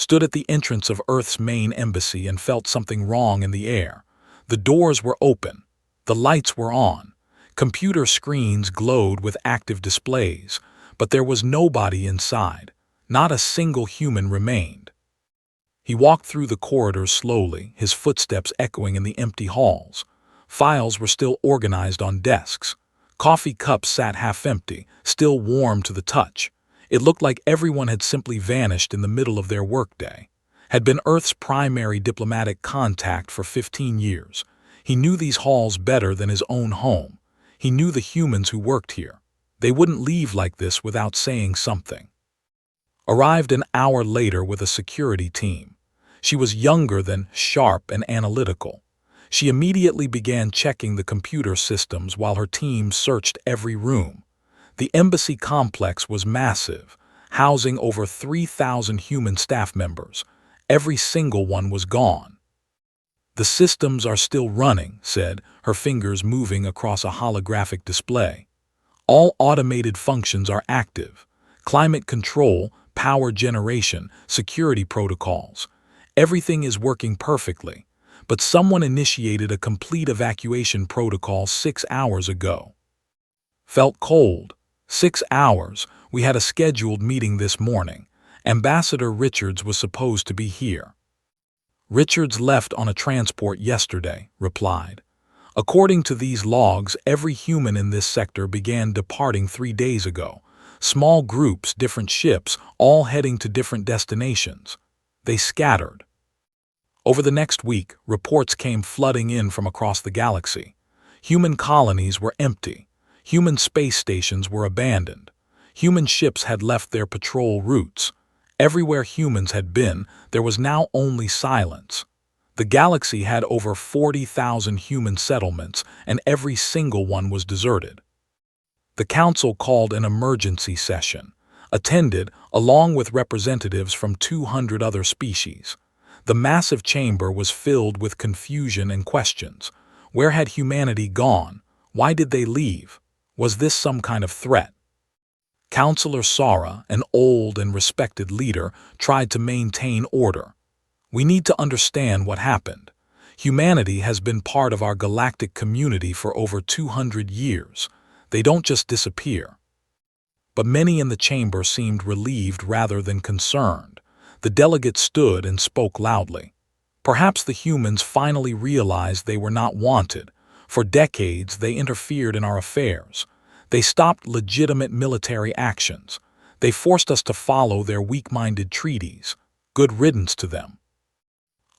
stood at the entrance of Earth's main embassy and felt something wrong in the air. The doors were open. The lights were on. Computer screens glowed with active displays, but there was nobody inside. Not a single human remained. He walked through the corridors slowly, his footsteps echoing in the empty halls. Files were still organized on desks. Coffee cups sat half empty, still warm to the touch. It looked like everyone had simply vanished in the middle of their workday. Had been Earth's primary diplomatic contact for 15 years. He knew these halls better than his own home. He knew the humans who worked here. They wouldn't leave like this without saying something. Arrived an hour later with a security team. She was younger than sharp and analytical. She immediately began checking the computer systems while her team searched every room. The embassy complex was massive, housing over 3,000 human staff members. Every single one was gone. "The systems are still running," said, her fingers moving across a holographic display. "All automated functions are active. Climate control, power generation, security protocols. Everything is working perfectly. But someone initiated a complete evacuation protocol 6 hours ago." Felt cold. 6 hours. "We had a scheduled meeting this morning. Ambassador Richards was supposed to be here." "Richards left on a transport yesterday," replied. "According to these logs, every human in this sector began departing 3 days ago. Small groups, different ships, all heading to different destinations. They scattered." Over the next week, reports came flooding in from across the galaxy. Human colonies were empty. Human space stations were abandoned. Human ships had left their patrol routes. Everywhere humans had been, there was now only silence. The galaxy had over 40,000 human settlements, and every single one was deserted. The council called an emergency session, attended along with representatives from 200 other species. The massive chamber was filled with confusion and questions. Where had humanity gone? Why did they leave? Was this some kind of threat? Counselor Sara, an old and respected leader, tried to maintain order. "We need to understand what happened. Humanity has been part of our galactic community for over 200 years. They don't just disappear." But many in the chamber seemed relieved rather than concerned. The delegate stood and spoke loudly. Perhaps the humans finally realized they were not wanted. For decades, they interfered in our affairs. They stopped legitimate military actions. They forced us to follow their weak-minded treaties. Good riddance to them.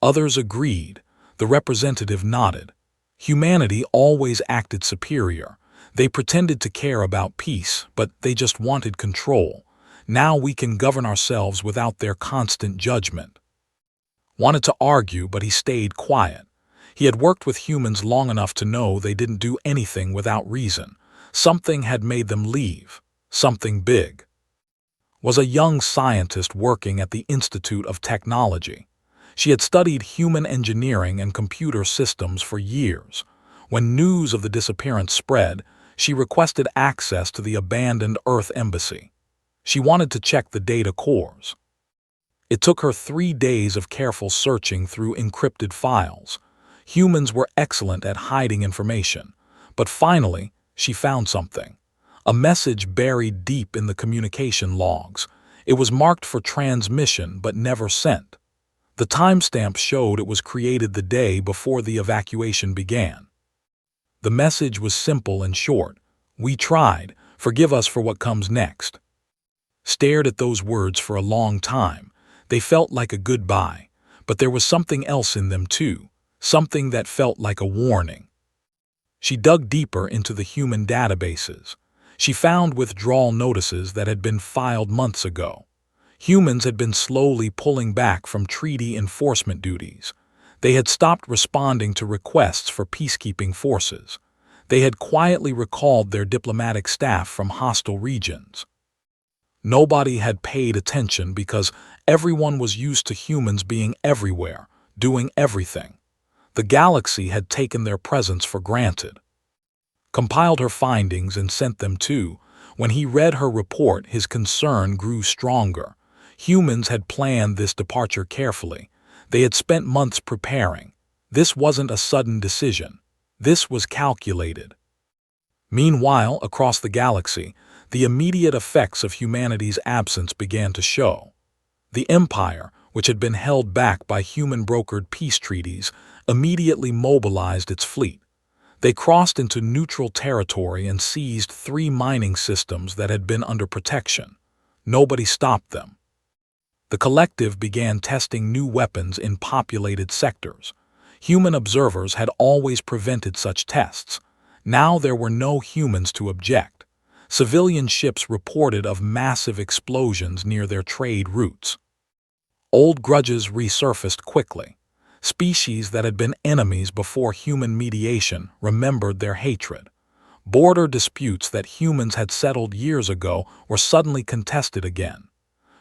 Others agreed. The representative nodded. Humanity always acted superior. They pretended to care about peace, but they just wanted control. Now we can govern ourselves without their constant judgment. Wanted to argue, but he stayed quiet. He had worked with humans long enough to know they didn't do anything without reason. Something had made them leave. Something big. Was a young scientist working at the Institute of Technology. She had studied human engineering and computer systems for years. When news of the disappearance spread, she requested access to the abandoned Earth embassy. She wanted to check the data cores. It took her 3 days of careful searching through encrypted files. Humans were excellent at hiding information, but finally, she found something. A message buried deep in the communication logs. It was marked for transmission but never sent. The timestamp showed it was created the day before the evacuation began. The message was simple and short. "We tried. Forgive us for what comes next." Stared at those words for a long time. They felt like a goodbye, but there was something else in them too, something that felt like a warning. She dug deeper into the human databases. She found withdrawal notices that had been filed months ago. Humans had been slowly pulling back from treaty enforcement duties. They had stopped responding to requests for peacekeeping forces. They had quietly recalled their diplomatic staff from hostile regions. Nobody had paid attention because everyone was used to humans being everywhere, doing everything. The galaxy had taken their presence for granted. Compiled her findings and sent them to. When he read her report, his concern grew stronger. Humans had planned this departure carefully. They had spent months preparing. This wasn't a sudden decision. This was calculated. Meanwhile, across the galaxy, the immediate effects of humanity's absence began to show. The Empire, which had been held back by human-brokered peace treaties, immediately mobilized its fleet. They crossed into neutral territory and seized 3 mining systems that had been under protection. Nobody stopped them. The collective began testing new weapons in populated sectors. Human observers had always prevented such tests. Now there were no humans to object. Civilian ships reported of massive explosions near their trade routes. Old grudges resurfaced quickly. Species that had been enemies before human mediation remembered their hatred. Border disputes that humans had settled years ago were suddenly contested again.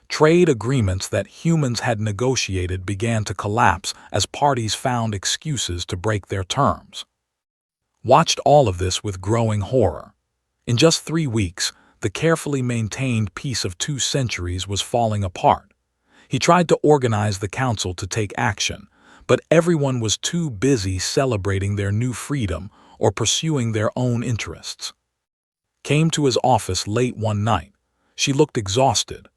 Trade agreements that humans had negotiated began to collapse as parties found excuses to break their terms. Watched all of this with growing horror. In just 3 weeks, the carefully maintained peace of 2 centuries was falling apart. He tried to organize the council to take action, but everyone was too busy celebrating their new freedom or pursuing their own interests. Came to his office late one night. She looked exhausted.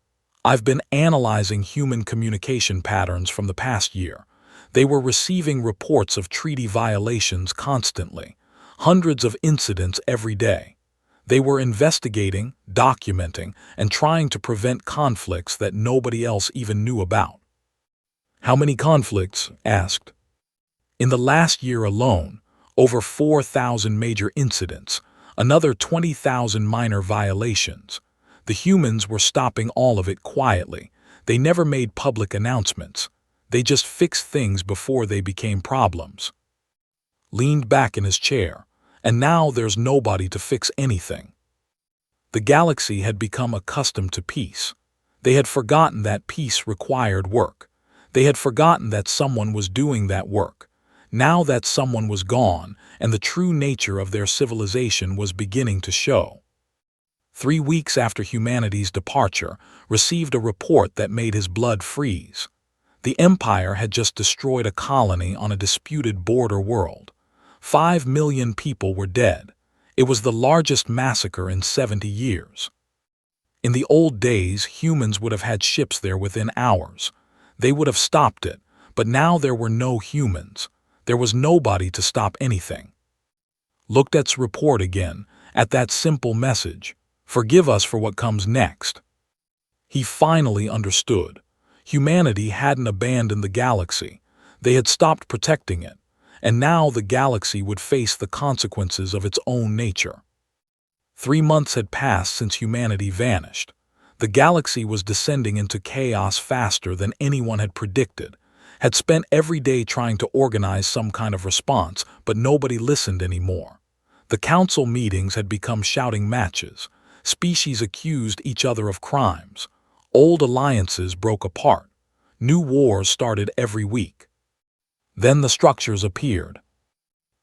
I've been analyzing human communication patterns from the past year. They were receiving reports of treaty violations constantly, hundreds of incidents every day. They were investigating, documenting, and trying to prevent conflicts that nobody else even knew about. How many conflicts? Asked. In the last year alone, over 4,000 major incidents, another 20,000 minor violations. The humans were stopping all of it quietly. They never made public announcements. They just fixed things before they became problems. Leaned back in his chair, and now there's nobody to fix anything. The galaxy had become accustomed to peace. They had forgotten that peace required work. They had forgotten that someone was doing that work. Now that someone was gone, and the true nature of their civilization was beginning to show. 3 weeks after humanity's departure, received a report that made his blood freeze. The Empire had just destroyed a colony on a disputed border world. 5 million people were dead. It was the largest massacre in 70 years. In the old days, humans would have had ships there within hours. They would have stopped it, but now there were no humans. There was nobody to stop anything. Looked at his report again, at that simple message. Forgive us for what comes next. He finally understood. Humanity hadn't abandoned the galaxy. They had stopped protecting it, and now the galaxy would face the consequences of its own nature. 3 months had passed since humanity vanished. The galaxy was descending into chaos faster than anyone had predicted, had spent every day trying to organize some kind of response, but nobody listened anymore. The council meetings had become shouting matches. Species accused each other of crimes. Old alliances broke apart. New wars started every week. Then the structures appeared.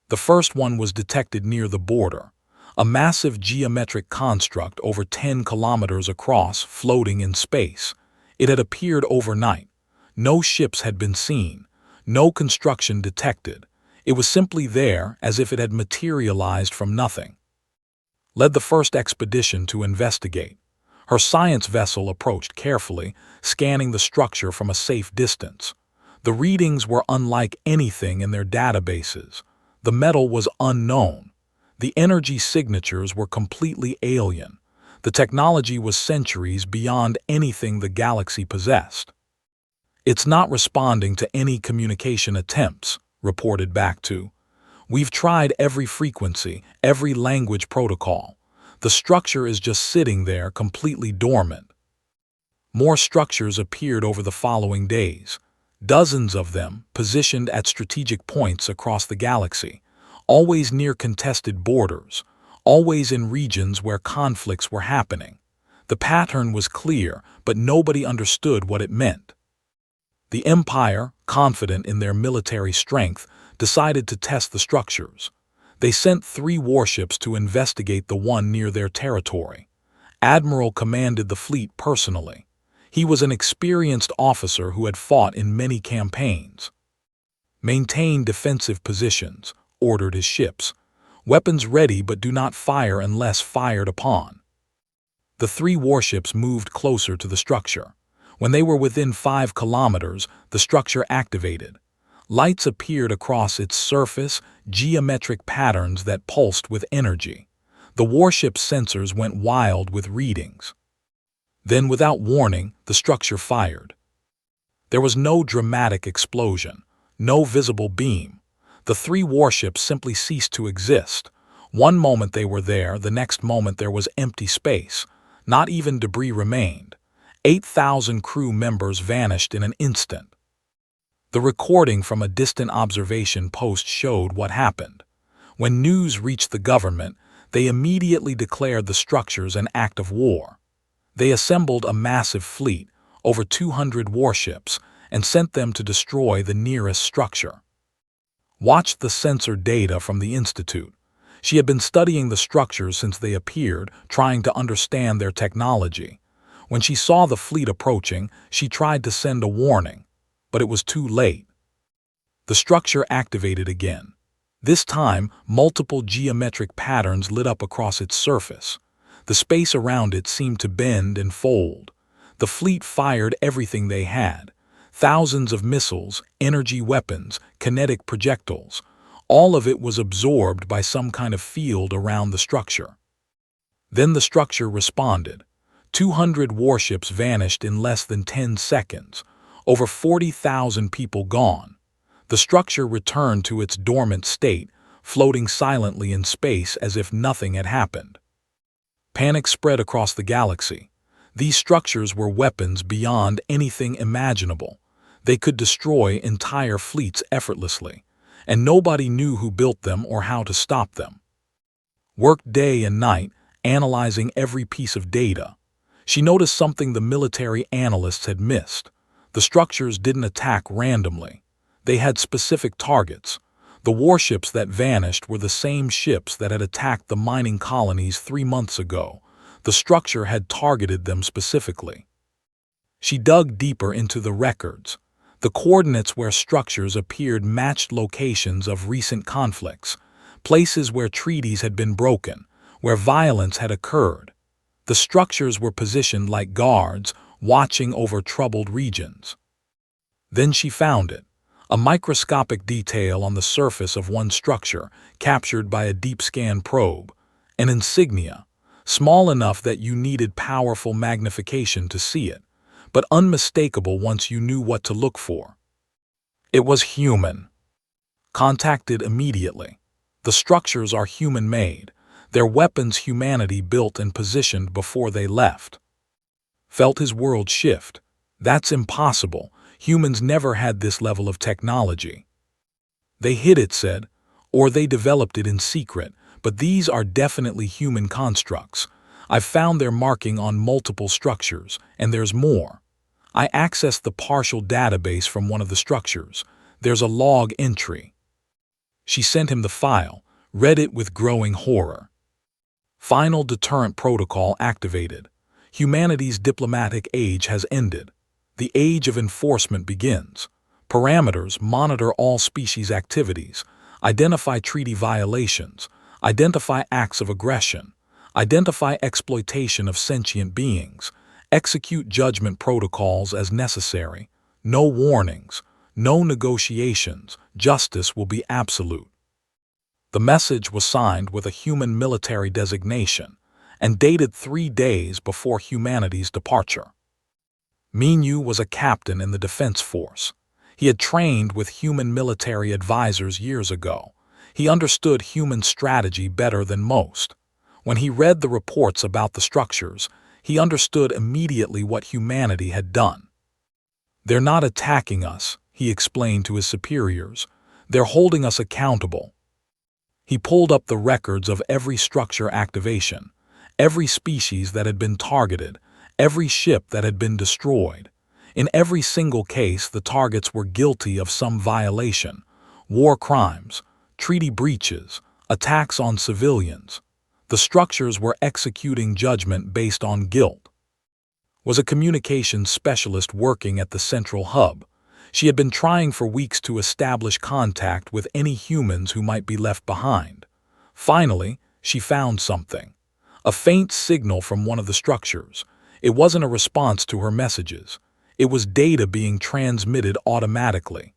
The first one was detected near the border, a massive geometric construct over 10 kilometers across, floating in space. It had appeared overnight. No ships had been seen, no construction detected. It was simply there, as if it had materialized from nothing. Led the first expedition to investigate. Her science vessel approached carefully, scanning the structure from a safe distance. The readings were unlike anything in their databases. The metal was unknown. The energy signatures were completely alien. The technology was centuries beyond anything the galaxy possessed. It's not responding to any communication attempts, reported back to. We've tried every frequency, every language protocol. The structure is just sitting there completely dormant. More structures appeared over the following days. Dozens of them, positioned at strategic points across the galaxy, always near contested borders, always in regions where conflicts were happening. The pattern was clear, but nobody understood what it meant. The Empire, confident in their military strength, decided to test the structures. They sent 3 warships to investigate the one near their territory. Admiral commanded the fleet personally. He was an experienced officer who had fought in many campaigns. Maintain defensive positions, ordered his ships. Weapons ready but do not fire unless fired upon. The three warships moved closer to the structure. When they were within 5 kilometers, the structure activated. Lights appeared across its surface, geometric patterns that pulsed with energy. The warship's sensors went wild with readings. Then, without warning, the structure fired. There was no dramatic explosion, no visible beam. The three warships simply ceased to exist. One moment they were there, the next moment there was empty space. Not even debris remained. 8,000 crew members vanished in an instant. The recording from a distant observation post showed what happened. When news reached the government, they immediately declared the structures an act of war. They assembled a massive fleet, over 200 warships, and sent them to destroy the nearest structure. Watched the sensor data from the Institute. She had been studying the structures since they appeared, trying to understand their technology. When she saw the fleet approaching, she tried to send a warning, but it was too late. The structure activated again. This time, multiple geometric patterns lit up across its surface. The space around it seemed to bend and fold. The fleet fired everything they had. Thousands of missiles, energy weapons, kinetic projectiles. All of it was absorbed by some kind of field around the structure. Then the structure responded. 200 warships vanished in less than 10 seconds. Over 40,000 people gone. The structure returned to its dormant state, floating silently in space as if nothing had happened. Panic spread across the galaxy. These structures were weapons beyond anything imaginable. They could destroy entire fleets effortlessly, and nobody knew who built them or how to stop them. Worked day and night, analyzing every piece of data. She noticed something the military analysts had missed. The structures didn't attack randomly. They had specific targets. The warships that vanished were the same ships that had attacked the mining colonies 3 months ago. The structure had targeted them specifically. She dug deeper into the records. The coordinates where structures appeared matched locations of recent conflicts, places where treaties had been broken, where violence had occurred. The structures were positioned like guards, watching over troubled regions. Then she found it. A microscopic detail on the surface of one structure, captured by a deep scan probe. An insignia, small enough that you needed powerful magnification to see it, but unmistakable once you knew what to look for. It was human. Contacted immediately. The structures are human-made. Their weapons humanity built and positioned before they left. Felt his world shift. That's impossible. Humans never had this level of technology. They hid it, said, or they developed it in secret, but these are definitely human constructs. I've found their marking on multiple structures, and there's more. I accessed the partial database from one of the structures. There's a log entry. She sent him the file, read it with growing horror. Final deterrent protocol activated. Humanity's diplomatic age has ended. The age of enforcement begins. Parameters monitor all species activities, identify treaty violations, identify acts of aggression, identify exploitation of sentient beings, execute judgment protocols as necessary. No warnings, no negotiations, justice will be absolute. The message was signed with a human military designation and dated 3 days before humanity's departure. Minyu was a captain in the Defense Force. He had trained with human military advisors years ago. He understood human strategy better than most. When he read the reports about the structures, he understood immediately what humanity had done. They're not attacking us, he explained to his superiors. They're holding us accountable. He pulled up the records of every structure activation, every species that had been targeted, every ship that had been destroyed. In every single case, the targets were guilty of some violation, war crimes, treaty breaches, attacks on civilians. The structures were executing judgment based on guilt. was a communications specialist working at the central hub. She had been trying for weeks to establish contact with any humans who might be left behind. Finally, she found something. A faint signal from one of the structures. It wasn't a response to her messages. It was data being transmitted automatically.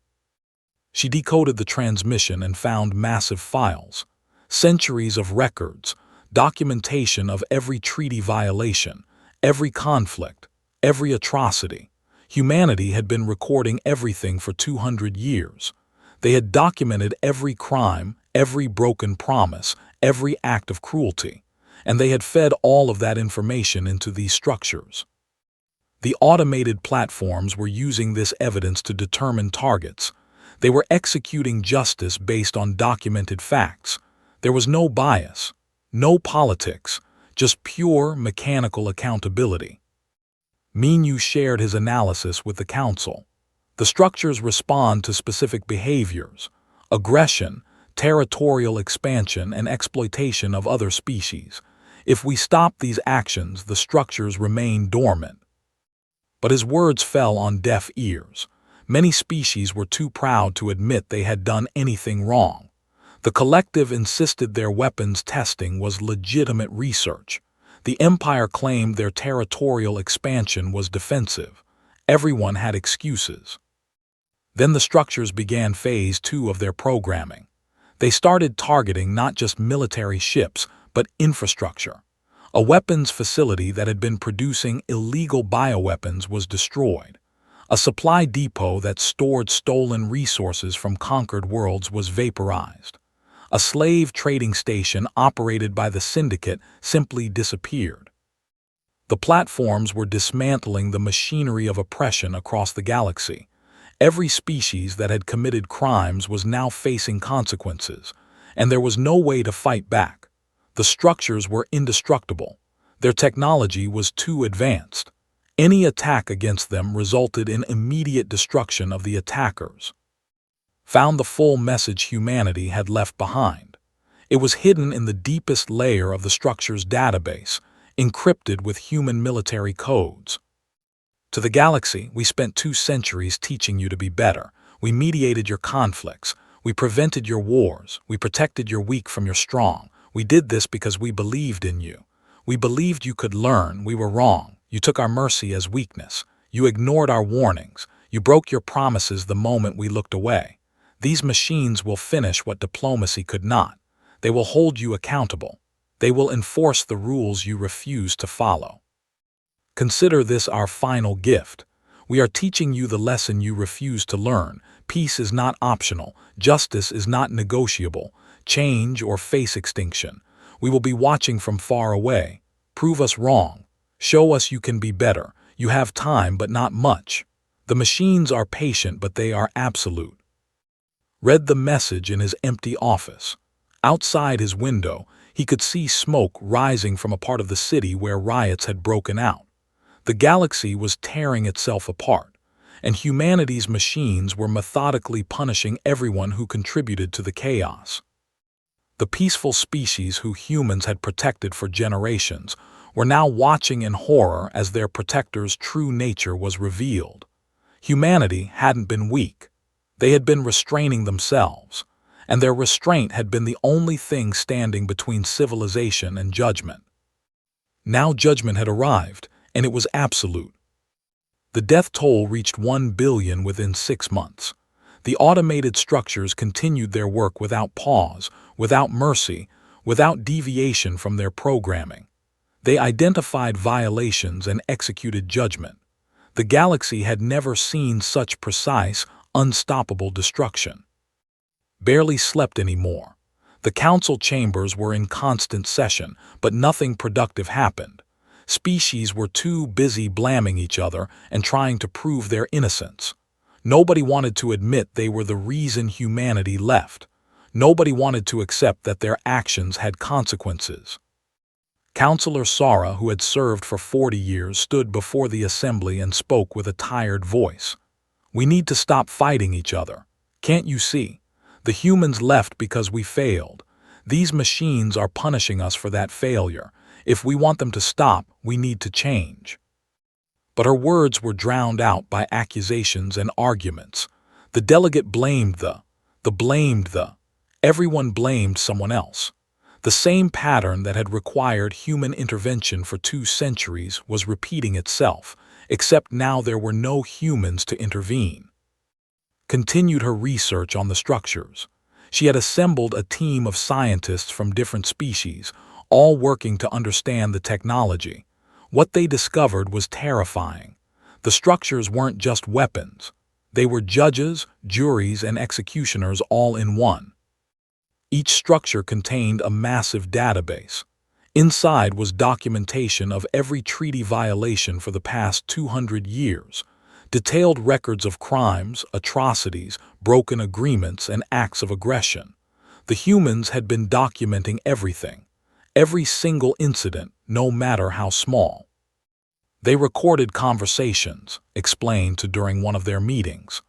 She decoded the transmission and found massive files. Centuries of records, documentation of every treaty violation, every conflict, every atrocity. Humanity had been recording everything for 200 years. They had documented every crime, every broken promise, every act of cruelty, and they had fed all of that information into these structures. The automated platforms were using this evidence to determine targets. They were executing justice based on documented facts. There was no bias, no politics, just pure mechanical accountability. Minyu shared his analysis with the council. The structures respond to specific behaviors: aggression, territorial expansion, and exploitation of other species. If we stop these actions, the structures remain dormant. But his words fell on deaf ears. Many species were too proud to admit they had done anything wrong. The collective insisted their weapons testing was legitimate research. The Empire claimed their territorial expansion was defensive. Everyone had excuses. Then the structures began phase 2 of their programming. They started targeting not just military ships, but infrastructure. A weapons facility that had been producing illegal bioweapons was destroyed. A supply depot that stored stolen resources from conquered worlds was vaporized. A slave trading station operated by the Syndicate simply disappeared. The platforms were dismantling the machinery of oppression across the galaxy. Every species that had committed crimes was now facing consequences, and there was no way to fight back. The structures were indestructible. Their technology was too advanced. Any attack against them resulted in immediate destruction of the attackers. Found the full message humanity had left behind. It was hidden in the deepest layer of the structure's database, encrypted with human military codes. To the galaxy, we spent 2 centuries teaching you to be better. We mediated your conflicts. We prevented your wars. We protected your weak from your strong. We did this because we believed in you. We believed you could learn. We were wrong. You took our mercy as weakness. You ignored our warnings. You broke your promises the moment we looked away. These machines will finish what diplomacy could not. They will hold you accountable. They will enforce the rules you refuse to follow. Consider this our final gift. We are teaching you the lesson you refuse to learn. Peace is not optional. Justice is not negotiable. Change or face extinction. We will be watching from far away. Prove us wrong. Show us you can be better. You have time, but not much. The machines are patient, but they are absolute. Read the message in his empty office. Outside his window, he could see smoke rising from a part of the city where riots had broken out. The galaxy was tearing itself apart, and humanity's machines were methodically punishing everyone who contributed to the chaos. The peaceful species who humans had protected for generations were now watching in horror as their protectors' true nature was revealed. Humanity hadn't been weak. They had been restraining themselves, and their restraint had been the only thing standing between civilization and judgment. Now judgment had arrived, and it was absolute. The death toll reached 1 billion within 6 months. The automated structures continued their work without pause, without mercy, without deviation from their programming. They identified violations and executed judgment. The galaxy had never seen such precise, unstoppable destruction. Barely slept anymore. The council chambers were in constant session, but nothing productive happened. Species were too busy blaming each other and trying to prove their innocence. Nobody wanted to admit they were the reason humanity left. Nobody wanted to accept that their actions had consequences. Counselor Sara, who had served for 40 years, stood before the assembly and spoke with a tired voice. "We need to stop fighting each other. Can't you see? The humans left because we failed. These machines are punishing us for that failure. If we want them to stop, we need to change." But her words were drowned out by accusations and arguments. The delegate blamed everyone blamed someone else. The same pattern that had required human intervention for 2 centuries was repeating itself, except now there were no humans to intervene. Continued her research on the structures. She had assembled a team of scientists from different species, all working to understand the technology. What they discovered was terrifying. The structures weren't just weapons. They were judges, juries, and executioners all in one. Each structure contained a massive database. Inside was documentation of every treaty violation for the past 200 years, detailed records of crimes, atrocities, broken agreements, and acts of aggression. The humans had been documenting every single incident, no matter how small. They recorded conversations, explained to during one of their meetings,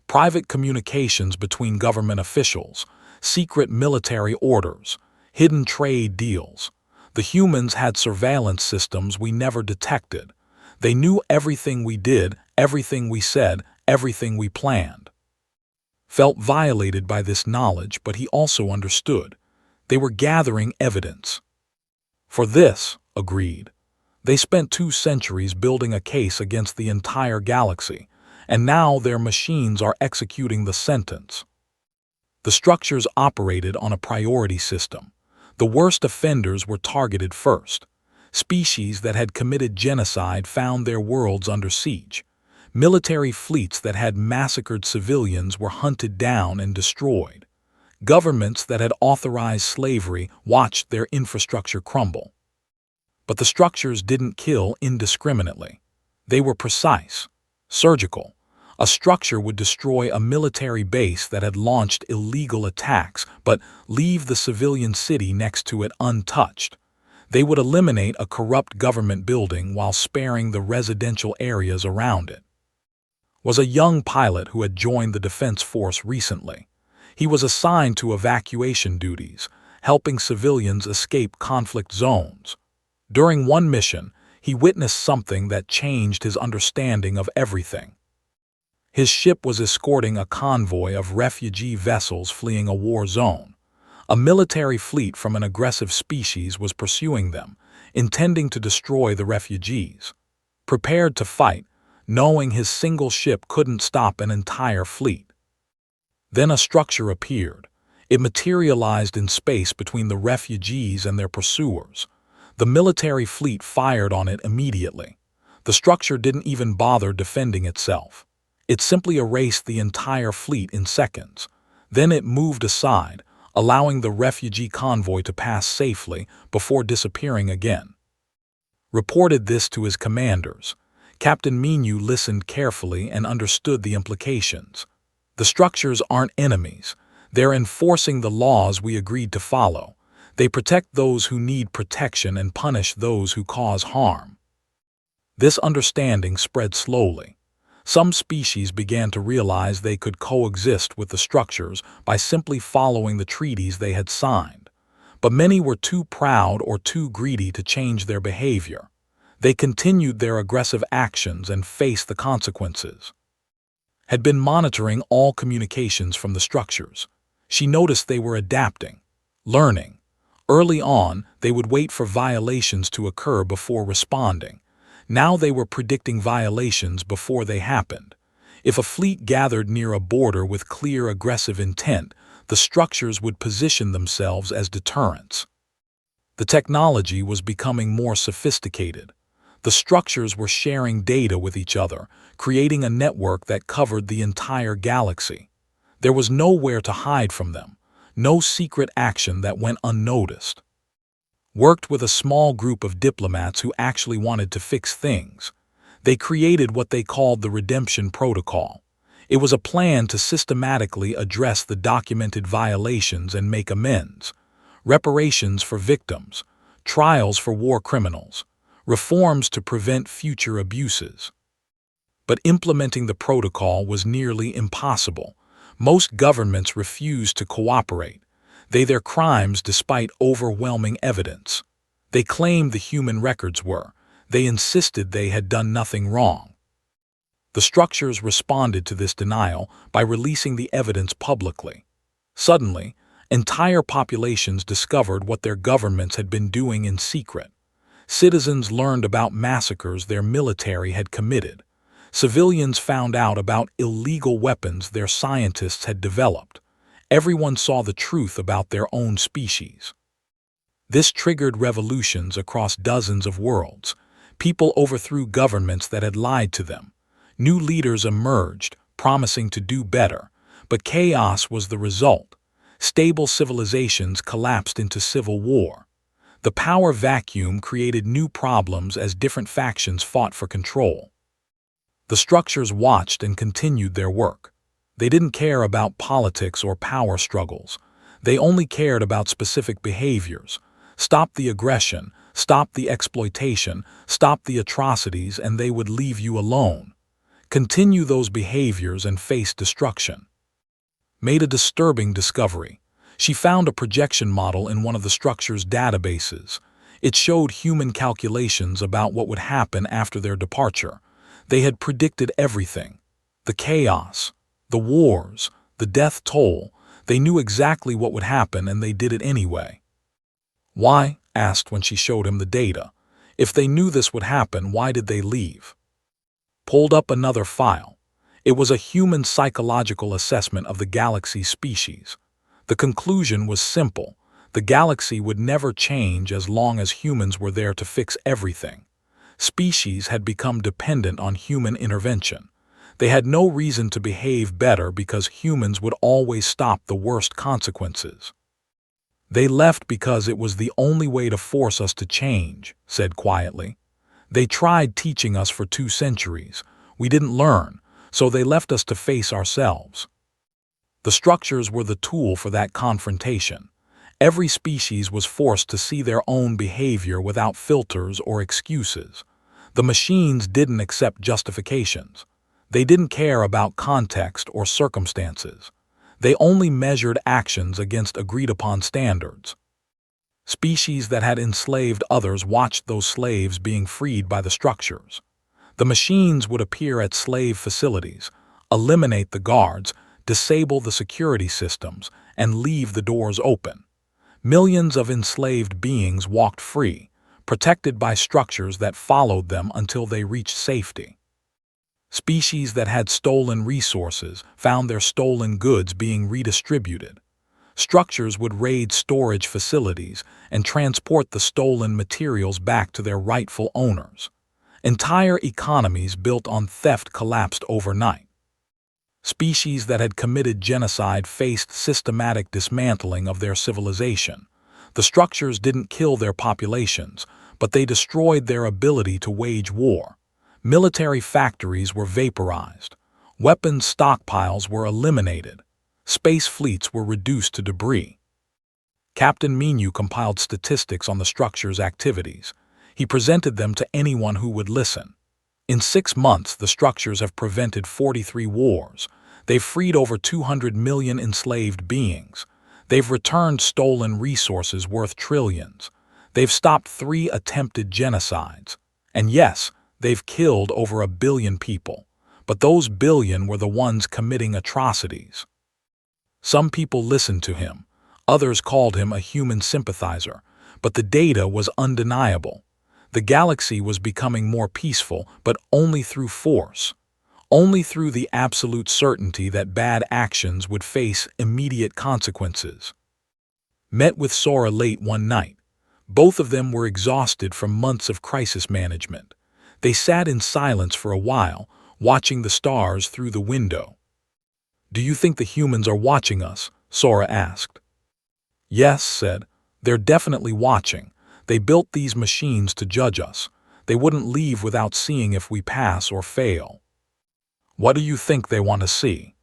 private communications between government officials, secret military orders, hidden trade deals. The humans had surveillance systems we never detected. They knew everything we did, everything we said, everything we planned. Felt violated by this knowledge, but he also understood. They were gathering evidence. For this, agreed. They spent 2 centuries building a case against the entire galaxy, and now their machines are executing the sentence. The structures operated on a priority system. The worst offenders were targeted first. Species that had committed genocide found their worlds under siege. Military fleets that had massacred civilians were hunted down and destroyed. Governments that had authorized slavery watched their infrastructure crumble. But the structures didn't kill indiscriminately. They were precise, surgical. A structure would destroy a military base that had launched illegal attacks, but leave the civilian city next to it untouched. They would eliminate a corrupt government building while sparing the residential areas around it. Was a young pilot who had joined the Defense Force recently. He was assigned to evacuation duties, helping civilians escape conflict zones. During one mission, he witnessed something that changed his understanding of everything. His ship was escorting a convoy of refugee vessels fleeing a war zone. A military fleet from an aggressive species was pursuing them, intending to destroy the refugees. Prepared to fight, knowing his single ship couldn't stop an entire fleet. Then a structure appeared. It materialized in space between the refugees and their pursuers. The military fleet fired on it immediately. The structure didn't even bother defending itself. It simply erased the entire fleet in seconds. Then it moved aside, allowing the refugee convoy to pass safely before disappearing again. Reported this to his commanders. Captain Minu listened carefully and understood the implications. The structures aren't enemies. They're enforcing the laws we agreed to follow. They protect those who need protection and punish those who cause harm. This understanding spread slowly. Some species began to realize they could coexist with the structures by simply following the treaties they had signed. But many were too proud or too greedy to change their behavior. They continued their aggressive actions and faced the consequences. Had been monitoring all communications from the structures. She noticed they were adapting, learning. Early on, they would wait for violations to occur before responding. Now they were predicting violations before they happened. If a fleet gathered near a border with clear aggressive intent, the structures would position themselves as deterrents. The technology was becoming more sophisticated. The structures were sharing data with each other, creating a network that covered the entire galaxy. There was nowhere to hide from them, no secret action that went unnoticed. Worked with a small group of diplomats who actually wanted to fix things. They created what they called the Redemption Protocol. It was a plan to systematically address the documented violations and make amends. Reparations for victims, trials for war criminals, reforms to prevent future abuses. But implementing the protocol was nearly impossible. Most governments refused to cooperate. Their crimes despite overwhelming evidence. They claimed the human records were. They insisted they had done nothing wrong. The structures responded to this denial by releasing the evidence publicly. Suddenly, entire populations discovered what their governments had been doing in secret. Citizens learned about massacres their military had committed. Civilians found out about illegal weapons their scientists had developed. Everyone saw the truth about their own species. This triggered revolutions across dozens of worlds. People overthrew governments that had lied to them. New leaders emerged, promising to do better, but chaos was the result. Stable civilizations collapsed into civil war. The power vacuum created new problems as different factions fought for control. The structures watched and continued their work. They didn't care about politics or power struggles. They only cared about specific behaviors. Stop the aggression, stop the exploitation, stop the atrocities, and they would leave you alone. Continue those behaviors and face destruction. Made a disturbing discovery. She found a projection model in one of the structure's databases. It showed human calculations about what would happen after their departure. They had predicted everything. The chaos, the wars, the death toll. They knew exactly what would happen, and they did it anyway. Why? Asked when she showed him the data. If they knew this would happen, why did they leave? Pulled up another file. It was a human psychological assessment of the galaxy's species. The conclusion was simple. The galaxy would never change as long as humans were there to fix everything. Species had become dependent on human intervention. They had no reason to behave better because humans would always stop the worst consequences. They left because it was the only way to force us to change, said quietly. They tried teaching us for 2 centuries. We didn't learn, so they left us to face ourselves. The structures were the tool for that confrontation. Every species was forced to see their own behavior without filters or excuses. The machines didn't accept justifications. They didn't care about context or circumstances. They only measured actions against agreed-upon standards. Species that had enslaved others watched those slaves being freed by the structures. The machines would appear at slave facilities, eliminate the guards, disable the security systems, and leave the doors open. Millions of enslaved beings walked free, protected by structures that followed them until they reached safety. Species that had stolen resources found their stolen goods being redistributed. Structures would raid storage facilities and transport the stolen materials back to their rightful owners. Entire economies built on theft collapsed overnight. Species that had committed genocide faced systematic dismantling of their civilization. The structures didn't kill their populations, but they destroyed their ability to wage war. Military factories were vaporized. Weapons stockpiles were eliminated. Space fleets were reduced to debris. Captain Menu compiled statistics on the structure's activities. He presented them to anyone who would listen. In 6 months, the structures have prevented 43 wars. They've freed over 200 million enslaved beings. They've returned stolen resources worth trillions. They've stopped 3 attempted genocides. And yes, they've killed over 1 billion people. But those billion were the ones committing atrocities. Some people listened to him. Others called him a human sympathizer. But the data was undeniable. The galaxy was becoming more peaceful, but only through force. Only through the absolute certainty that bad actions would face immediate consequences. Met with Sora late one night. Both of them were exhausted from months of crisis management. They sat in silence for a while, watching the stars through the window. "Do you think the humans are watching us?" Sora asked. "Yes," said. "They're definitely watching. They built these machines to judge us. They wouldn't leave without seeing if we pass or fail." "What do you think they want to see?"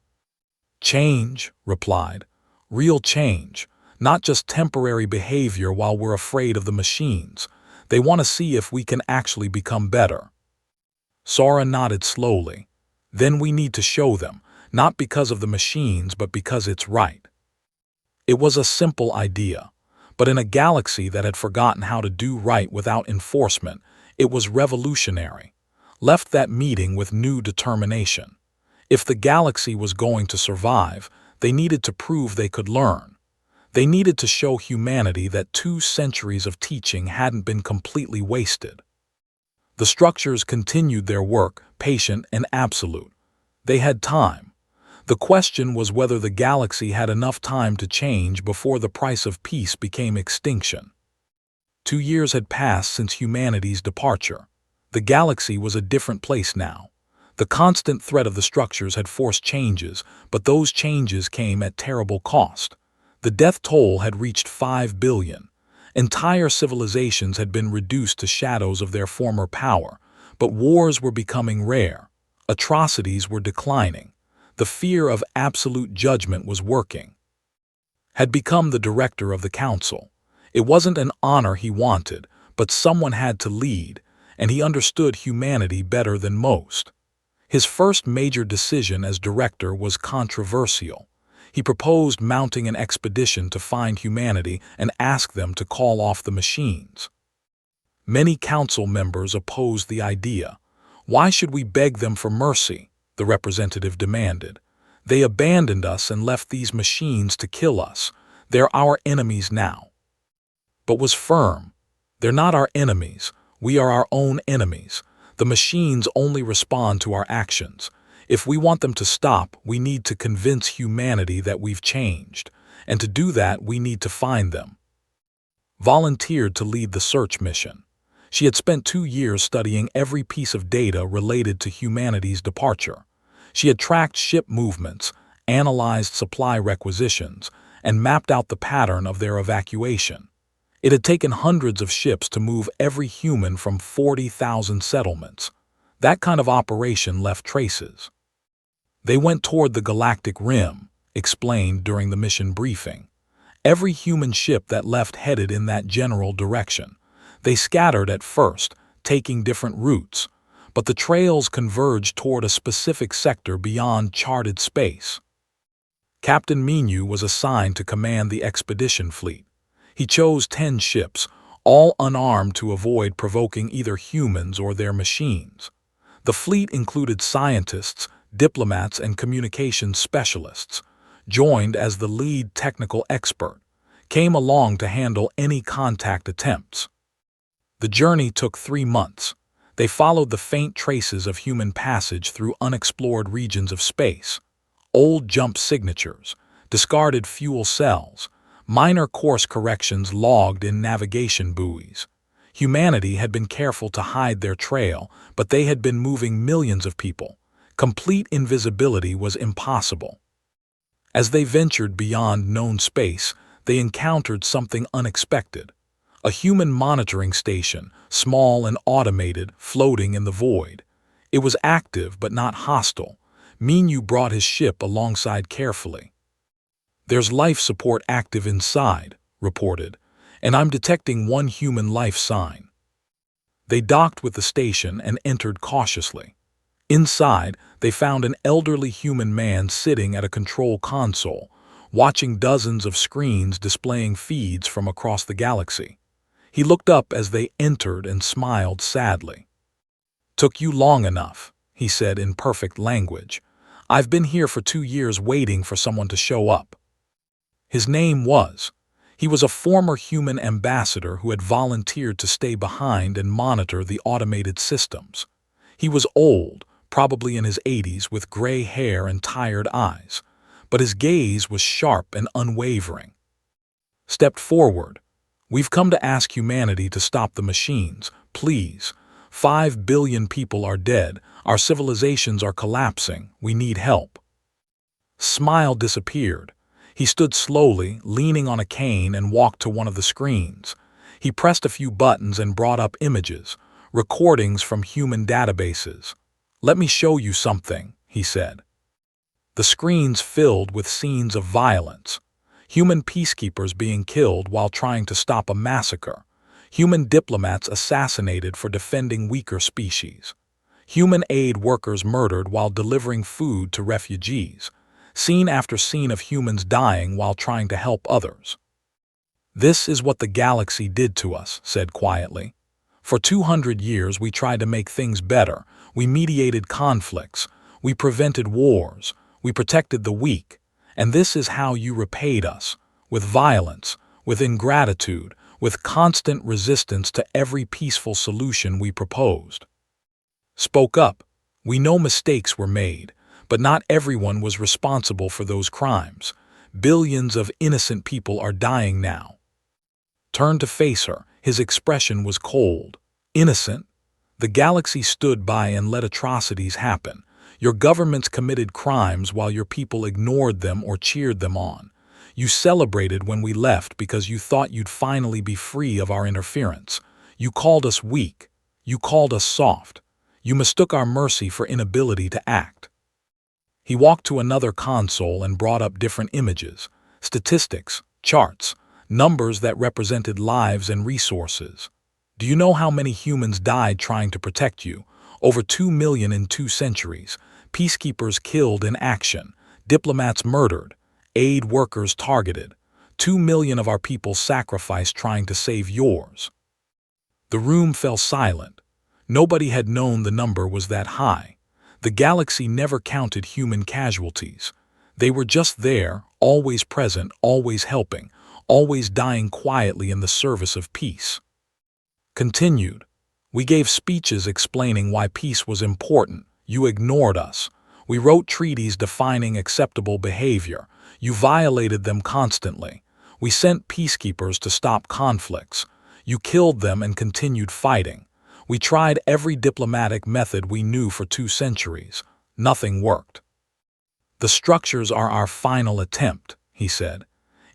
"Change," replied. "Real change. Not just temporary behavior while we're afraid of the machines. They want to see if we can actually become better." Sora nodded slowly. "Then we need to show them, not because of the machines, but because it's right." It was a simple idea, but in a galaxy that had forgotten how to do right without enforcement, It was revolutionary. Left that meeting with new determination. If the galaxy was going to survive, they needed to prove they could learn. They needed to show humanity that 2 centuries of teaching hadn't been completely wasted. The structures continued their work, patient and absolute. They had time. The question was whether the galaxy had enough time to change before the price of peace became extinction. 2 years had passed since humanity's departure. The galaxy was a different place now. The constant threat of the structures had forced changes, but those changes came at terrible cost. The death toll had reached 5 billion. Entire civilizations had been reduced to shadows of their former power, but wars were becoming rare. Atrocities were declining. The fear of absolute judgment was working. Had become the director of the council. It wasn't an honor he wanted, but someone had to lead, and he understood humanity better than most. His first major decision as director was controversial. He proposed mounting an expedition to find humanity and ask them to call off the machines. Many council members opposed the idea. "Why should we beg them for mercy?" the representative demanded. "They abandoned us and left these machines to kill us. They're our enemies now." But was firm. "They're not our enemies. We are our own enemies. The machines only respond to our actions. If we want them to stop, we need to convince humanity that we've changed. And to do that, we need to find them." Volunteered to lead the search mission. She had spent 2 years studying every piece of data related to humanity's departure. She had tracked ship movements, analyzed supply requisitions, and mapped out the pattern of their evacuation. It had taken hundreds of ships to move every human from 40,000 settlements. That kind of operation left traces. "They went toward the Galactic Rim," explained during the mission briefing. "Every human ship that left headed in that general direction. They scattered at first, taking different routes, but the trails converged toward a specific sector beyond charted space." Captain Minu was assigned to command the expedition fleet. He chose 10 ships, all unarmed to avoid provoking either humans or their machines. The fleet included scientists, diplomats, and communications specialists. Joined as the lead technical expert, came along to handle any contact attempts. The journey took 3 months. They followed the faint traces of human passage through unexplored regions of space. Old jump signatures, discarded fuel cells, minor course corrections logged in navigation buoys. Humanity had been careful to hide their trail, but they had been moving millions of people. Complete invisibility was impossible. As they ventured beyond known space, they encountered something unexpected. A human monitoring station, small and automated, floating in the void. It was active but not hostile. Minu brought his ship alongside carefully. "There's life support active inside," reported, "and I'm detecting 1 human life sign." They docked with the station and entered cautiously. Inside, they found an elderly human man sitting at a control console, watching dozens of screens displaying feeds from across the galaxy. He looked up as they entered and smiled sadly. "Took you long enough," he said in perfect language. "I've been here for 2 years waiting for someone to show up." His name was. He was a former human ambassador who had volunteered to stay behind and monitor the automated systems. He was old, probably in his 80s, with gray hair and tired eyes, but his gaze was sharp and unwavering. Stepped forward. "We've come to ask humanity to stop the machines, please. 5 billion people are dead, our civilizations are collapsing, we need help." Smile disappeared. He stood slowly, leaning on a cane, and walked to one of the screens. He pressed a few buttons and brought up images, recordings from human databases. "Let me show you something," he said. The screens filled with scenes of violence. Human peacekeepers being killed while trying to stop a massacre. Human diplomats assassinated for defending weaker species. Human aid workers murdered while delivering food to refugees. Scene after scene of humans dying while trying to help others. "This is what the galaxy did to us," said quietly. For 200 years we tried to make things better. We mediated conflicts. We prevented wars. We protected the weak. And this is how you repaid us. With violence, with ingratitude, with constant resistance to every peaceful solution we proposed. Spoke up. We know mistakes were made, but not everyone was responsible for those crimes. Billions of innocent people are dying now. Turned to face her. His expression was cold. Innocent? The galaxy stood by and let atrocities happen. Your governments committed crimes while your people ignored them or cheered them on. You celebrated when we left because you thought you'd finally be free of our interference. You called us weak. You called us soft. You mistook our mercy for inability to act. He walked to another console and brought up different images, statistics, charts, numbers that represented lives and resources. Do you know how many humans died trying to protect you? Over 2 million in 2 centuries. Peacekeepers killed in action. Diplomats murdered. Aid workers targeted. 2 million of our people sacrificed trying to save yours. The room fell silent. Nobody had known the number was that high. The galaxy never counted human casualties. They were just there, always present, always helping, always dying quietly in the service of peace. Continued. We gave speeches explaining why peace was important. You ignored us. We wrote treaties defining acceptable behavior. You violated them constantly. We sent peacekeepers to stop conflicts. You killed them and continued fighting. We tried every diplomatic method we knew for 2 centuries. Nothing worked. The structures are our final attempt, he said.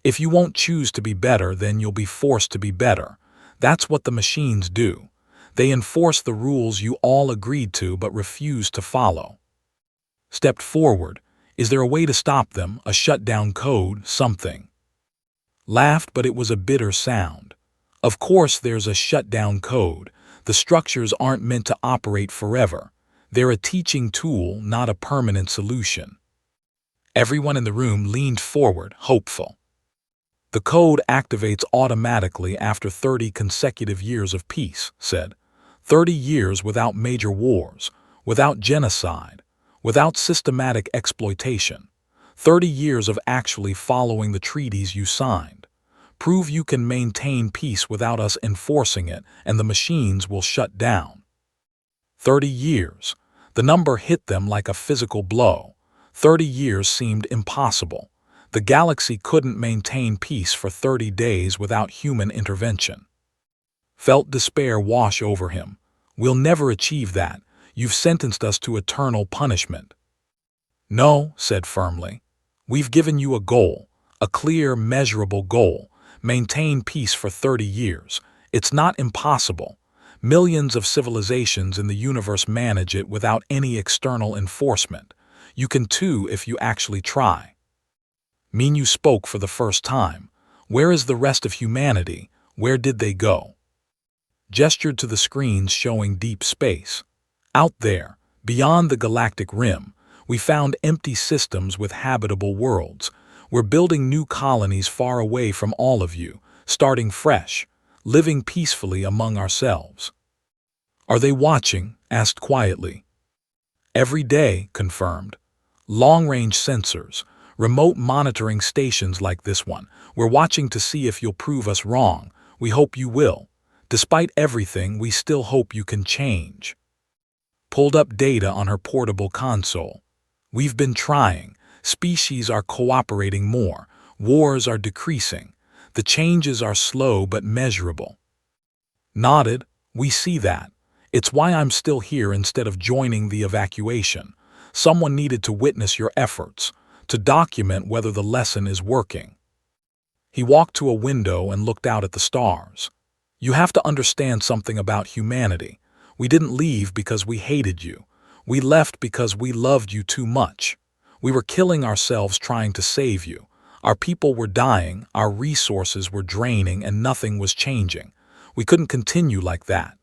If you won't choose to be better, then you'll be forced to be better. That's what the machines do. They enforce the rules you all agreed to but refused to follow. Stepped forward. Is there a way to stop them? A shutdown code? Something? Laughed, but it was a bitter sound. Of course there's a shutdown code. The structures aren't meant to operate forever. They're a teaching tool, not a permanent solution. Everyone in the room leaned forward, hopeful. The code activates automatically after 30 consecutive years of peace, said. 30 years without major wars, without genocide, without systematic exploitation. 30 years of actually following the treaties you signed. Prove you can maintain peace without us enforcing it, and the machines will shut down. 30 years. The number hit them like a physical blow. 30 years seemed impossible. The galaxy couldn't maintain peace for 30 days without human intervention. Felt despair wash over him. We'll never achieve that. You've sentenced us to eternal punishment. No, said firmly. We've given you a goal, a clear, measurable goal. Maintain peace for 30 years. It's not impossible. Millions of civilizations in the universe manage it without any external enforcement. You can too if you actually try. Mean you spoke for the first time. Where is the rest of humanity? Where did they go? Gestured to the screens showing deep space. Out there, beyond the galactic rim, we found empty systems with habitable worlds. We're building new colonies far away from all of you, starting fresh, living peacefully among ourselves. Are they watching? Asked quietly. Every day, confirmed. Long-range sensors, remote monitoring stations like this one. We're watching to see if you'll prove us wrong. We hope you will. Despite everything, we still hope you can change. Pulled up data on her portable console. We've been trying. Species are cooperating more. Wars are decreasing. The changes are slow but measurable. Nodded. We see that. It's why I'm still here instead of joining the evacuation. Someone needed to witness your efforts, to document whether the lesson is working. He walked to a window and looked out at the stars. You have to understand something about humanity. We didn't leave because we hated you. We left because we loved you too much. We were killing ourselves trying to save you. Our people were dying, our resources were draining, and nothing was changing. We couldn't continue like that.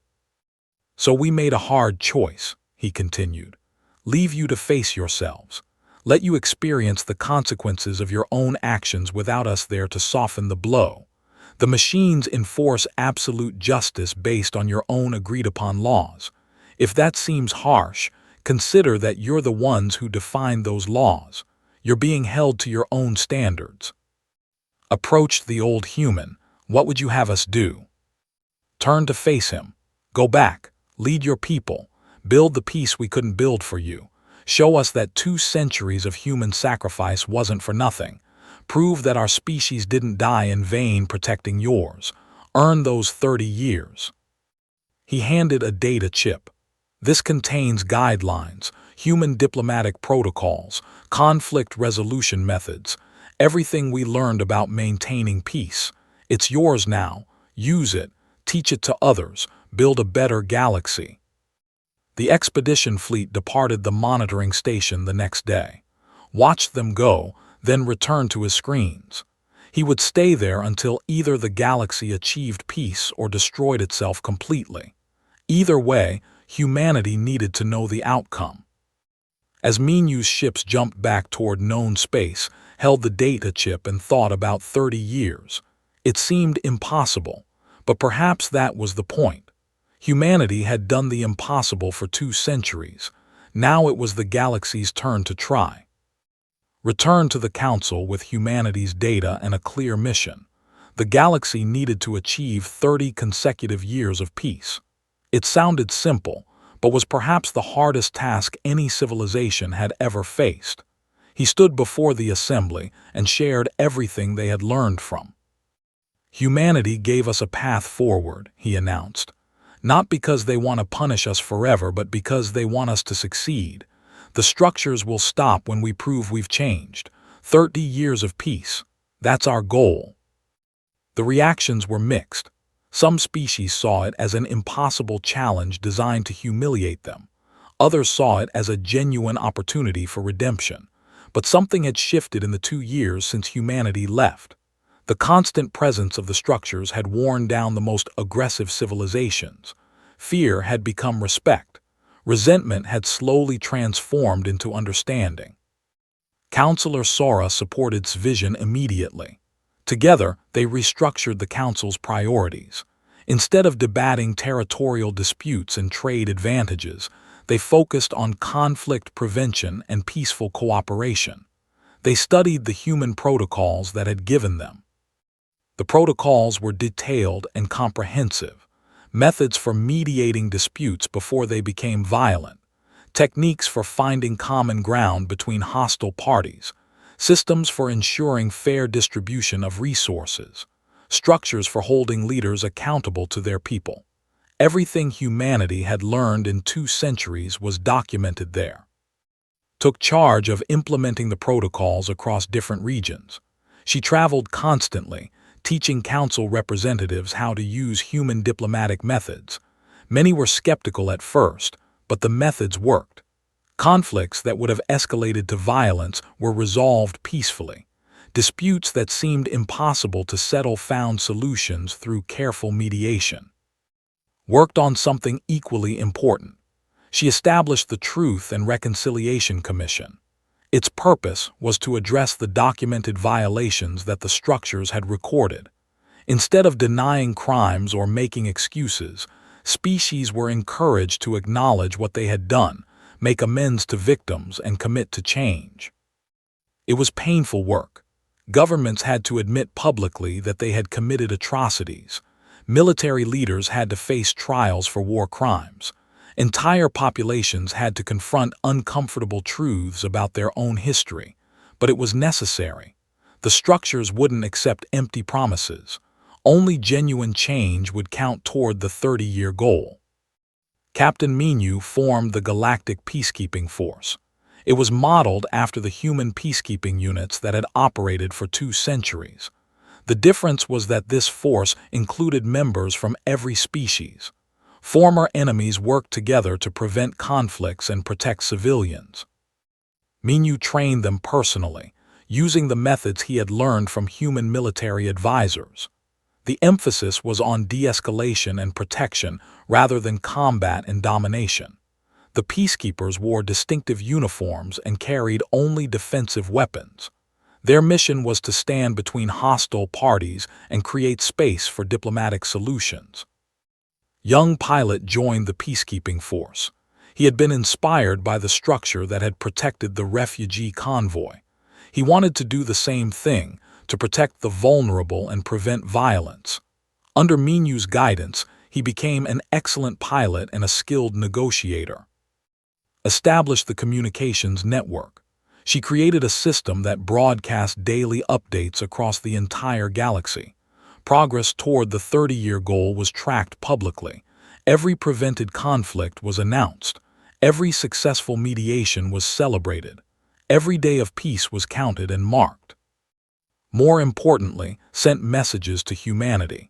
So we made a hard choice, he continued. Leave you to face yourselves. Let you experience the consequences of your own actions without us there to soften the blow. The machines enforce absolute justice based on your own agreed-upon laws. If that seems harsh, consider that you're the ones who define those laws. You're being held to your own standards. Approached the old human. What would you have us do? Turn to face him. Go back. Lead your people. Build the peace we couldn't build for you. Show us that 2 centuries of human sacrifice wasn't for nothing. Prove that our species didn't die in vain protecting yours. Earn those 30 years. He handed a data chip. This contains guidelines, human diplomatic protocols, conflict resolution methods, everything we learned about maintaining peace. It's yours now. Use it. Teach it to others. Build a better galaxy. The expedition fleet departed the monitoring station the next day. Watched them go, then returned to his screens. He would stay there until either the galaxy achieved peace or destroyed itself completely. Either way, humanity needed to know the outcome. As Menyu's ships jumped back toward known space, held the data chip and thought about 30 years. It seemed impossible, but perhaps that was the point. Humanity had done the impossible for 2 centuries. Now it was the galaxy's turn to try. Return to the Council with humanity's data and a clear mission. The galaxy needed to achieve 30 consecutive years of peace. It sounded simple, but was perhaps the hardest task any civilization had ever faced. He stood before the assembly and shared everything they had learned from. Humanity gave us a path forward, he announced. Not because they want to punish us forever, but because they want us to succeed. The structures will stop when we prove we've changed. 30 years of peace. That's our goal. The reactions were mixed. Some species saw it as an impossible challenge designed to humiliate them. Others saw it as a genuine opportunity for redemption. But something had shifted in the 2 years since humanity left. The constant presence of the structures had worn down the most aggressive civilizations. Fear had become respect. Resentment had slowly transformed into understanding. Counselor Sora supported its vision immediately. Together, they restructured the Council's priorities. Instead of debating territorial disputes and trade advantages, they focused on conflict prevention and peaceful cooperation. They studied the human protocols that had given them. The protocols were detailed and comprehensive. Methods for mediating disputes before they became violent, techniques for finding common ground between hostile parties, systems for ensuring fair distribution of resources, structures for holding leaders accountable to their people. Everything humanity had learned in 2 centuries was documented there. Took charge of implementing the protocols across different regions. She traveled constantly, teaching council representatives how to use human diplomatic methods. Many were skeptical at first, but the methods worked. Conflicts that would have escalated to violence were resolved peacefully. Disputes that seemed impossible to settle found solutions through careful mediation. Worked on something equally important. She established the Truth and Reconciliation Commission. Its purpose was to address the documented violations that the structures had recorded. Instead of denying crimes or making excuses, species were encouraged to acknowledge what they had done, make amends to victims, and commit to change. It was painful work. Governments had to admit publicly that they had committed atrocities. Military leaders had to face trials for war crimes. Entire populations had to confront uncomfortable truths about their own history, but it was necessary. The structures wouldn't accept empty promises. Only genuine change would count toward the 30-year goal. Captain Menyu formed the Galactic Peacekeeping Force. It was modeled after the human peacekeeping units that had operated for 2 centuries. The difference was that this force included members from every species. Former enemies worked together to prevent conflicts and protect civilians. Menyu trained them personally, using the methods he had learned from human military advisors. The emphasis was on de-escalation and protection rather than combat and domination. The peacekeepers wore distinctive uniforms and carried only defensive weapons. Their mission was to stand between hostile parties and create space for diplomatic solutions. Young Pilot joined the peacekeeping force. He had been inspired by the structure that had protected the refugee convoy. He wanted to do the same thing, to protect the vulnerable and prevent violence. Under Minu's guidance, he became an excellent pilot and a skilled negotiator. Established the communications network. She created a system that broadcast daily updates across the entire galaxy. Progress toward the 30-year goal was tracked publicly. Every prevented conflict was announced. Every successful mediation was celebrated. Every day of peace was counted and marked. More importantly, sent messages to humanity.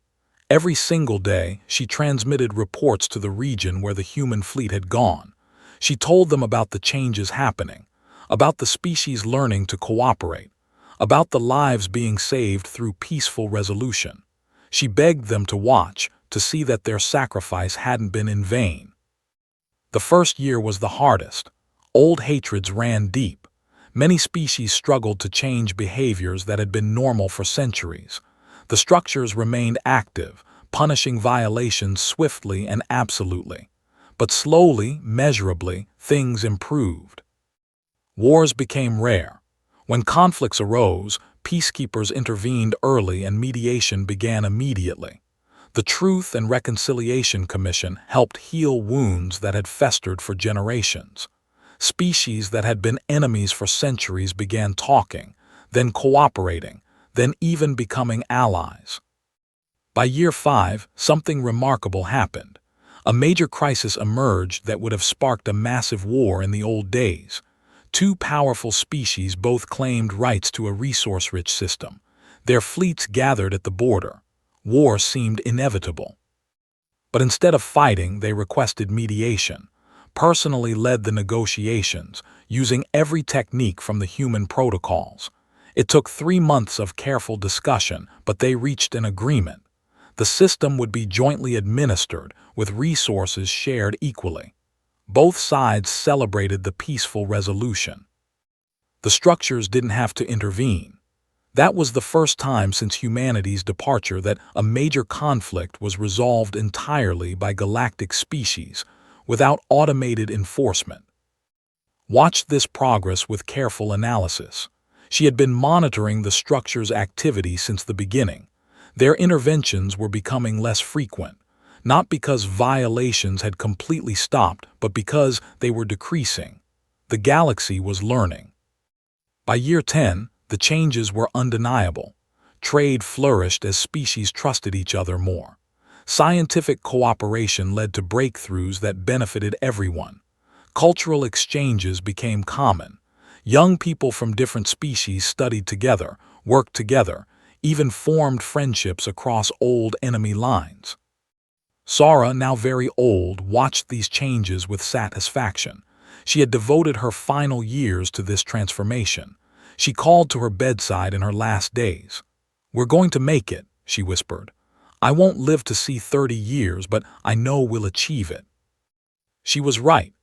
Every single day, she transmitted reports to the region where the human fleet had gone. She told them about the changes happening, about the species learning to cooperate, about the lives being saved through peaceful resolution. She begged them to watch, to see that their sacrifice hadn't been in vain. The first year was the hardest. Old hatreds ran deep. Many species struggled to change behaviors that had been normal for centuries. The structures remained active, punishing violations swiftly and absolutely. But slowly, measurably, things improved. Wars became rare. When conflicts arose, peacekeepers intervened early and mediation began immediately. The Truth and Reconciliation Commission helped heal wounds that had festered for generations. Species that had been enemies for centuries began talking, then cooperating, then even becoming allies. By year 5, something remarkable happened. A major crisis emerged that would have sparked a massive war in the old days. Two powerful species both claimed rights to a resource-rich system. Their fleets gathered at the border. War seemed inevitable. But instead of fighting, they requested mediation, personally led the negotiations, using every technique from the human protocols. It took 3 months of careful discussion, but they reached an agreement. The system would be jointly administered, with resources shared equally. Both sides celebrated the peaceful resolution. The structures didn't have to intervene. That was the first time since humanity's departure that a major conflict was resolved entirely by galactic species, without automated enforcement. Watch this progress with careful analysis. She had been monitoring the structure's activity since the beginning. Their interventions were becoming less frequent, not because violations had completely stopped, but because they were decreasing. The galaxy was learning. By year 10, the changes were undeniable. Trade flourished as species trusted each other more. Scientific cooperation led to breakthroughs that benefited everyone. Cultural exchanges became common. Young people from different species studied together, worked together, even formed friendships across old enemy lines. Sara, now very old, watched these changes with satisfaction. She had devoted her final years to this transformation. She called to her bedside in her last days. "We're going to make it," she whispered. "I won't live to see 30 years, but I know we'll achieve it." She was right.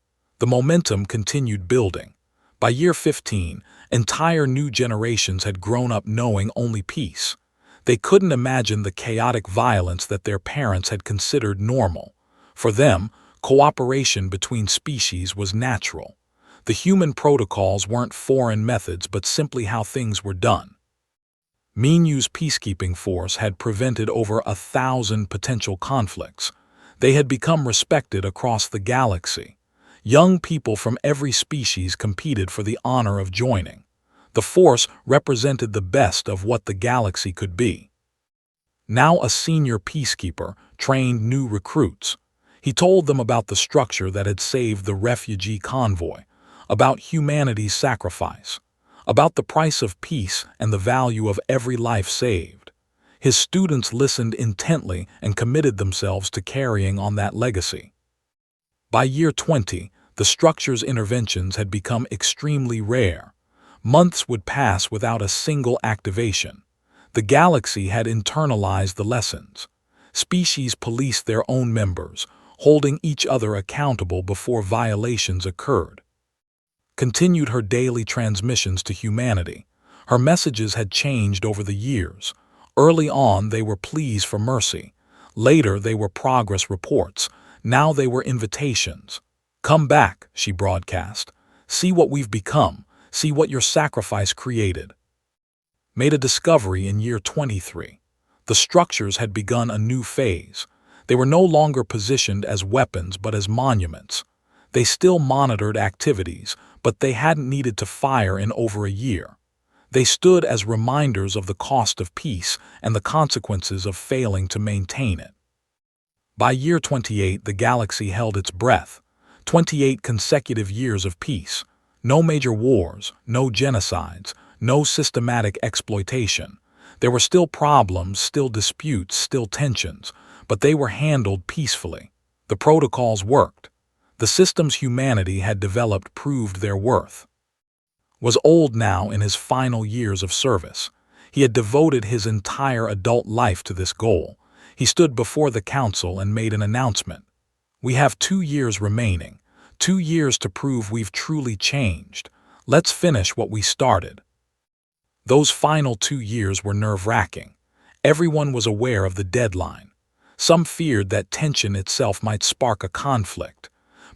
The momentum continued building. By year 15, entire new generations had grown up knowing only peace. They couldn't imagine the chaotic violence that their parents had considered normal. For them, cooperation between species was natural. The human protocols weren't foreign methods, but simply how things were done. Minu's peacekeeping force had prevented over 1,000 potential conflicts. They had become respected across the galaxy. Young people from every species competed for the honor of joining. The force represented the best of what the galaxy could be. Now a senior peacekeeper trained new recruits. He told them about the structure that had saved the refugee convoy, about humanity's sacrifice, about the price of peace and the value of every life saved. His students listened intently and committed themselves to carrying on that legacy. By year 20, the structure's interventions had become extremely rare. Months would pass without a single activation. The galaxy had internalized the lessons. Species policed their own members, holding each other accountable before violations occurred. Continued her daily transmissions to humanity. Her messages had changed over the years. Early on, they were pleas for mercy. Later, they were progress reports. Now they were invitations. "Come back," she broadcast. "See what we've become. See what your sacrifice created." Made a discovery in year 23. The structures had begun a new phase. They were no longer positioned as weapons but as monuments. They still monitored activities, but they hadn't needed to fire in over a year. They stood as reminders of the cost of peace and the consequences of failing to maintain it. By year 28, the galaxy held its breath. 28 consecutive years of peace. No major wars, no genocides, no systematic exploitation. There were still problems, still disputes, still tensions, but they were handled peacefully. The protocols worked. The systems humanity had developed proved their worth. Was old now in his final years of service. He had devoted his entire adult life to this goal. He stood before the council and made an announcement. "We have 2 years remaining, 2 years to prove we've truly changed. Let's finish what we started." Those final 2 years were nerve-wracking. Everyone was aware of the deadline. Some feared that tension itself might spark a conflict.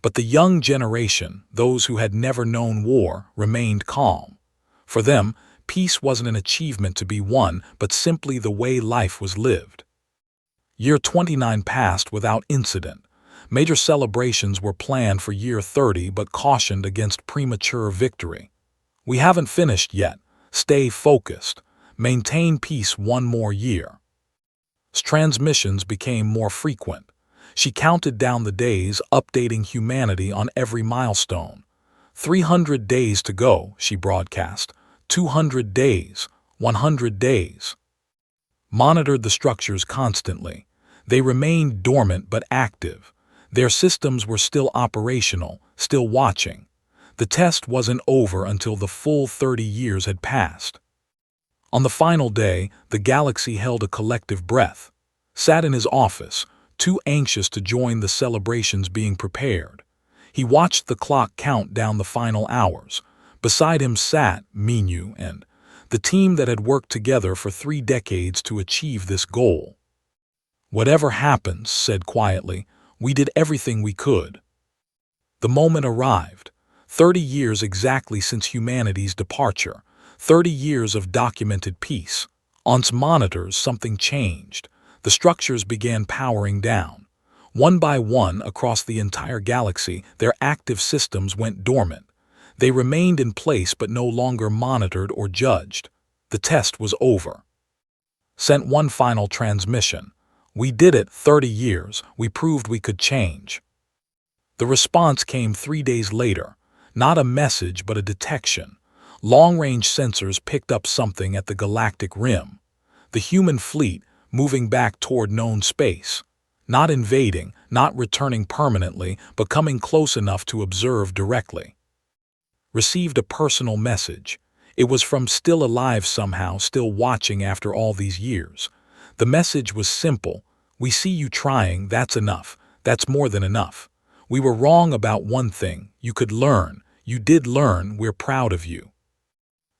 But the young generation, those who had never known war, remained calm. For them, peace wasn't an achievement to be won, but simply the way life was lived. Year 29 passed without incident. Major celebrations were planned for year 30 but cautioned against premature victory. "We haven't finished yet. Stay focused. Maintain peace 1 more year." Transmissions became more frequent. She counted down the days, updating humanity on every milestone. 300 days to go, she broadcast. 200 days, 100 days. Monitored the structures constantly. They remained dormant but active. Their systems were still operational, still watching. The test wasn't over until the full 30 years had passed. On the final day, the galaxy held a collective breath. Sat in his office, too anxious to join the celebrations being prepared. He watched the clock count down the final hours. Beside him sat Minu and the team that had worked together for 3 decades to achieve this goal. "Whatever happens," said quietly, "we did everything we could." The moment arrived. 30 years exactly since humanity's departure. 30 years of documented peace. On monitors, something changed. The structures began powering down. One by one, across the entire galaxy, their active systems went dormant. They remained in place but no longer monitored or judged. The test was over. Sent one final transmission. "We did it, 30 years. We proved we could change." The response came 3 days later. Not a message, but a detection. Long-range sensors picked up something at the galactic rim. The human fleet, moving back toward known space. Not invading, not returning permanently, but coming close enough to observe directly. Received a personal message. It was from still alive somehow, still watching after all these years. The message was simple. "We see you trying, that's enough. That's more than enough. We were wrong about one thing. You could learn. You did learn. We're proud of you."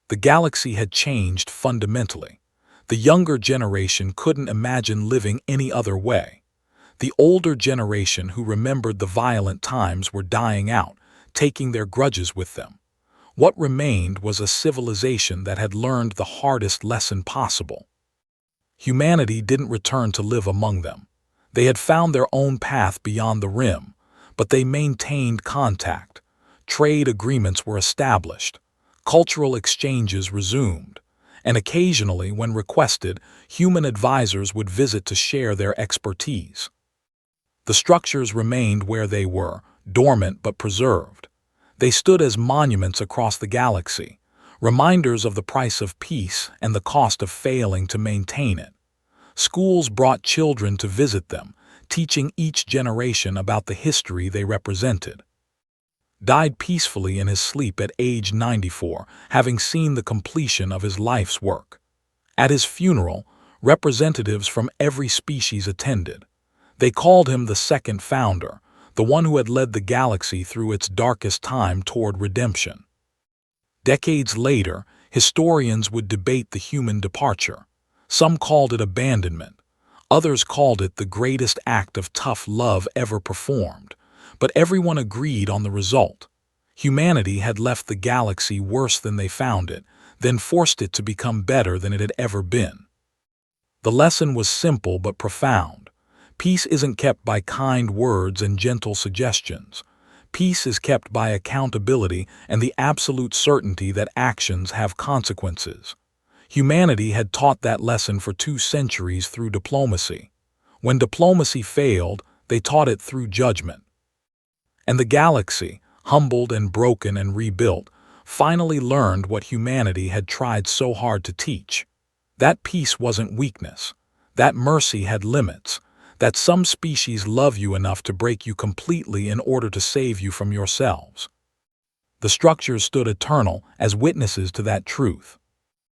The galaxy had changed fundamentally. The younger generation couldn't imagine living any other way. The older generation who remembered the violent times were dying out, taking their grudges with them. What remained was a civilization that had learned the hardest lesson possible. Humanity didn't return to live among them. They had found their own path beyond the rim, but they maintained contact. Trade agreements were established. Cultural exchanges resumed. And occasionally, when requested, human advisors would visit to share their expertise. The structures remained where they were, dormant but preserved. They stood as monuments across the galaxy, reminders of the price of peace and the cost of failing to maintain it. Schools brought children to visit them, teaching each generation about the history they represented. Died peacefully in his sleep at age 94, having seen the completion of his life's work. At his funeral, representatives from every species attended. They called him the second founder, the one who had led the galaxy through its darkest time toward redemption. Decades later, Historians would debate the human departure. Some called it abandonment. Others called it the greatest act of tough love ever performed. But everyone agreed on the result. Humanity had left the galaxy worse than they found it, then forced it to become better than it had ever been. The lesson was simple but profound. Peace isn't kept by kind words and gentle suggestions. Peace is kept by accountability and the absolute certainty that actions have consequences. Humanity had taught that lesson for 2 centuries through diplomacy. When diplomacy failed, they taught it through judgment. And the galaxy, humbled and broken and rebuilt, finally learned what humanity had tried so hard to teach. That peace wasn't weakness. That mercy had limits. That some species love you enough to break you completely in order to save you from yourselves. The structures stood eternal as witnesses to that truth.